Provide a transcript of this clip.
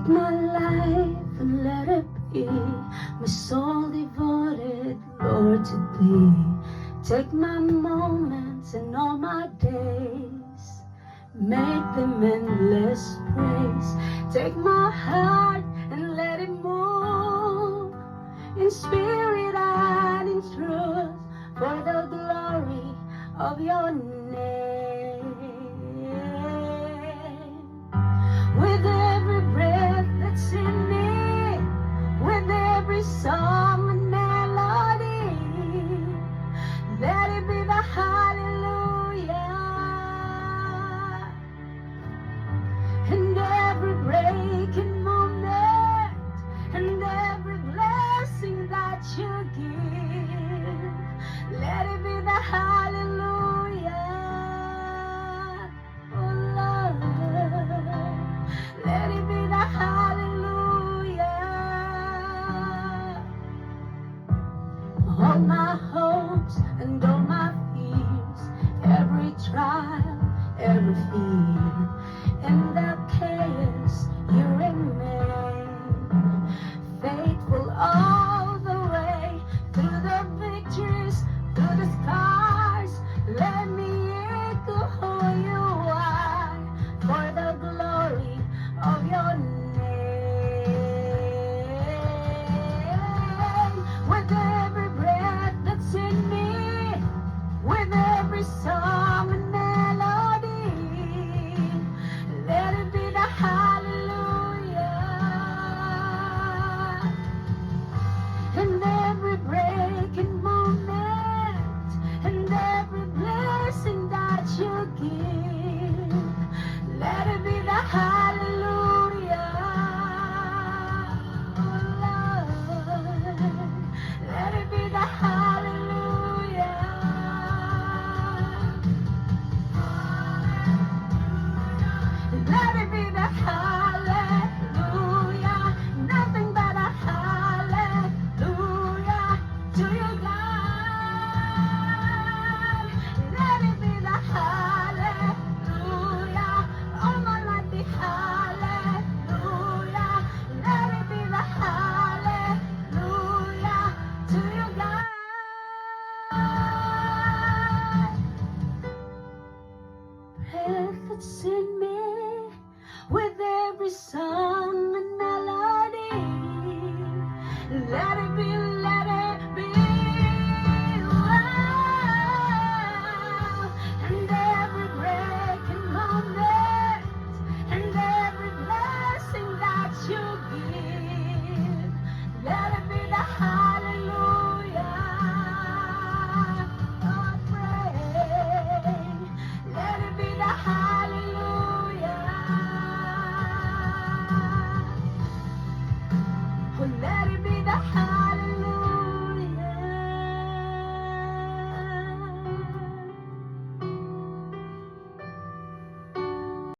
my life and let it be my soul devoted, Lord, to thee. Take my moments and all my days, make them endless praise. Take my heart and let it move in spirit and in truth, for the glory of your name. With every breath that's in me, with every song and melody, let it be the hallelujah. And every breaking moment, and every blessing that you give, let it be the hallelujah. Oh Lord, let it be the hallelujah. All my hopes and all my fears, every trial, every fear, in the chaos you remain faithful all the way, through the victories, through the scars. Let me echo who you are, for the glory of your name. With every breath that's in me, with every song and melody, let it be the hallelujah. And every breaking moment, and every blessing that you give, let it be the hallelujah. Oh Lord, let it be the hallelujah. Let it be the hallelujah. Nothing but a hallelujah to you, God. Let it be the hallelujah. All my life be hallelujah. Let it be the hallelujah to you, God. Breath that's in me, with every song and melody, let it be, let it be. Wow. And every breaking moment, and every blessing that you give, let it be the hallelujah. Oh, pray, let it be the hallelujah. Oh, let it be the hallelujah.